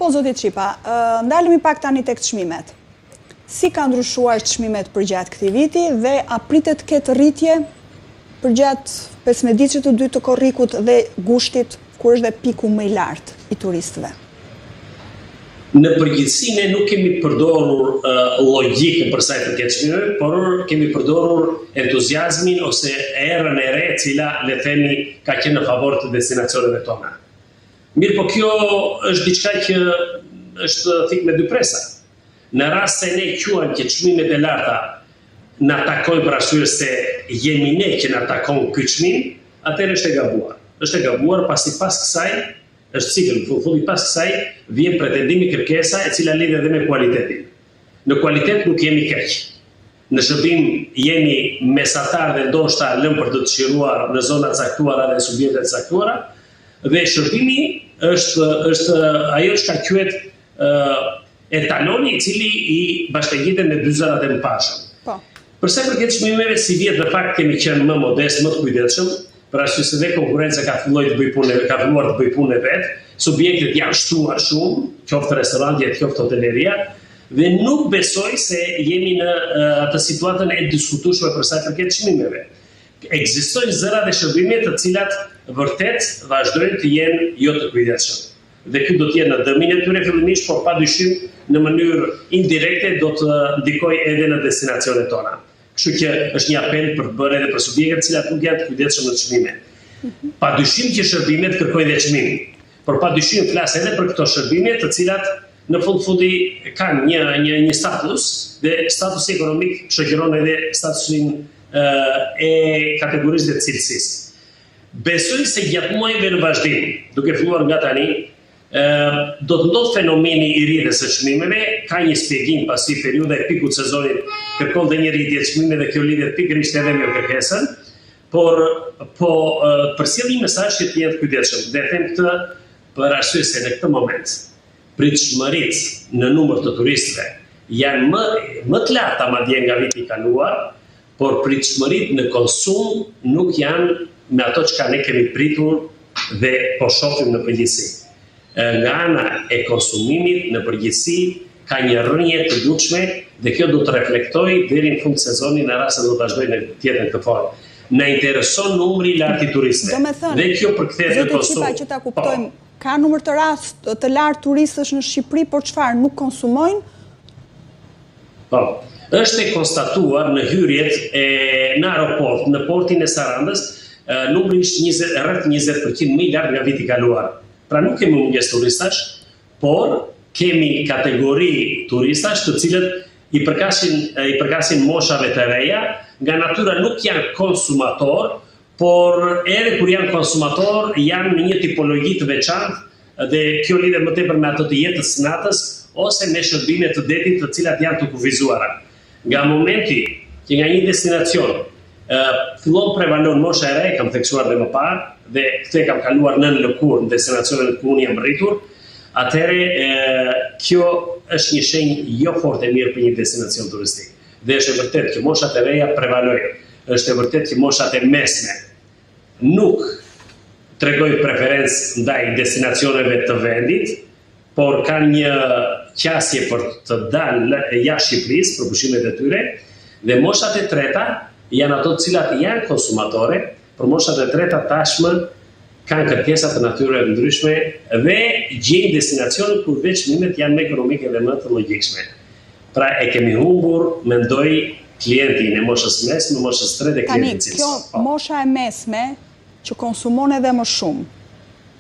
Po, zoti Çipa, ndalemi pak tani tek çmimet. Si ka ndryshuar çmimet përgjatë këtij viti dhe a pritet ketë rritje përgjatë 15 ditëve të dytë të korrikut dhe gushtit, kur është dhe piku më i lartë i turistëve? Në përgjithësi ne nuk kemi përdorur logjikën për sa i përket çmimeve, por kemi përdorur entuziazmin ose erën e re e cila le themi ka qenë në favor të destinacioneve tona. Mirë, po kjo është diçka që është thik me dy presa. Në rast se ne quajmë që çmimet e larta na takojnë për arsye se jemi ne që na takon ky çmim, atëherë është e gabuar. Është e gabuar pasi pas kësaj është cikël, fulli pas kësaj vjen pretendimi kërkesa e cila lidhet edhe me kualitetin. Në kualitet nuk jemi keq. Në shërbim jemi mesatar dhe ndoshta lëm për të dëshiruar në zona caktuara dhe subjekte caktuara, dhe shërbimi është ajo që ka quhet etaloni i cili i bashkëngjitet me dy zërat e mëparshëm. Po. Përsa i përket çmimeve, si vjet në fakt kemi qenë më modest, më të kujdesshëm, për arsye se dhe konkurrenca ka filluar të bëjë punë vet, subjektet janë shtuar shumë, qoftë restorantjet, qoftë hoteleria, dhe nuk besoj se jemi në atë situatën e diskutueshme për sa i përket çmimeve. Ekzistojnë zëra dhe shërbime të cilat vërtet vazhdojnë të jenë jo të kujdesshëm. Dhe ky do të jenë në dëmin e tyre fillimisht, por padyshim në mënyrë indirekte do të ndikojë edhe në destinacionet tona. Kështu që është një apel për të bërë edhe për subjektet të cilat nuk janë të kujdesshëm në çmime. Padyshim që shërbimet kërkojnë dhe çmim, por padyshim flas edhe për këto shërbime të cilat në fundi kanë një status dhe statusi ekonomik shoqëron edhe statusin e kategorisë dhe cilësisë. Besoj se gjatë muajve në vazhdim, duke filluar nga tani, do të ndodhë fenomeni i rritjes së çmimeve, ka një shpjegim pasi periudha e pikut sezonit kërkon dhe një rritje çmimeve dhe kjo lidhet pikërisht edhe me kërkesën, por përsjell një mesazh që të jetë kujdesshëm. Dhe them këtë për arsye se në këtë moment pritshmëritë në numër të turistëve janë më të larta madje nga viti i kaluar, por pritshmëritë në konsum nuk janë me ato që ne kemi pritur dhe po shohim në përgjithësi. Nga ana e konsumimit në përgjithësi ka një rrënje të dukshme dhe kjo do të reflektojë deri në fund të sezonit në rast se do të vazhdojë në tjetër të fortë. Na intereson numri i lartë i turistëve. Dhe kjo përkthehet në konsum. Që ta kuptojmë, ka numër të lartë turistësh në Shqipëri, por çfarë nuk konsumojnë? Po. Është e konstatuar në hyrjet në aeroport, në portin e Sarandës, numri ishte rreth 20% më i lartë nga viti i kaluar. Pra nuk kemi mungesë turistash, por kemi kategori turistash të cilët i përkasin moshave të reja, nga natyra nuk janë konsumator, por edhe kur janë konsumator janë në një tipologji të veçantë dhe kjo lidhet më tepër me ato të jetës së natës ose me shërbime të detit të cilat janë të kufizuara. Nga momenti që nga një destinacion fillon prevalon mosha e re, kam theksuar dhe më parë, dhe këtë kam kaluar nën lëkurë në destinacionet ku unë jam rritur, atëherë kjo është një shenjë jo fort e mirë për një destinacion turistik. Dhe është e vërtet që moshat e reja prevalojnë, është e vërtet që moshat e mesme nuk tregojnë preferencë ndaj destinacioneve të vendit, por kanë një qasje për të dalë jashtë Shqipërisë për pushimet e tyre, dhe moshat e treta janë ato të cilat janë konsumatore, por moshat e treta tashmë kanë kërkesa të natyrës ndryshme dhe gjejnë destinacione ku veç çmimet janë më ekonomike dhe më të logjikshme. Pra e kemi humbur, mendoj, klientin e moshës mesme, moshës 3 dhe klientin cilës. Tani, kjo mosha e mesme që konsumon edhe më shumë,